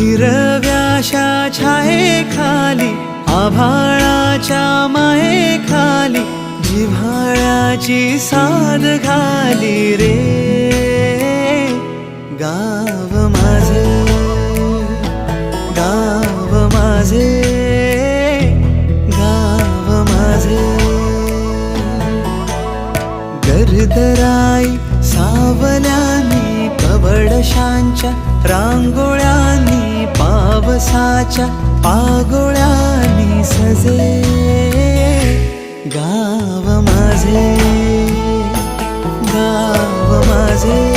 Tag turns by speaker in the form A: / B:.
A: हिरव्याशा छायेखाली आभाळाच्या मायेखाली जिव्हाळ्याची साद घाली रे गाव माझे, गाव माझे, गाव माझे. गर्दराई सावल्यानी पवडशांच्या रांगोळ्यांनी पावसाच्या पागोळ्यांनी सजे गाव माझे, गाव माझे.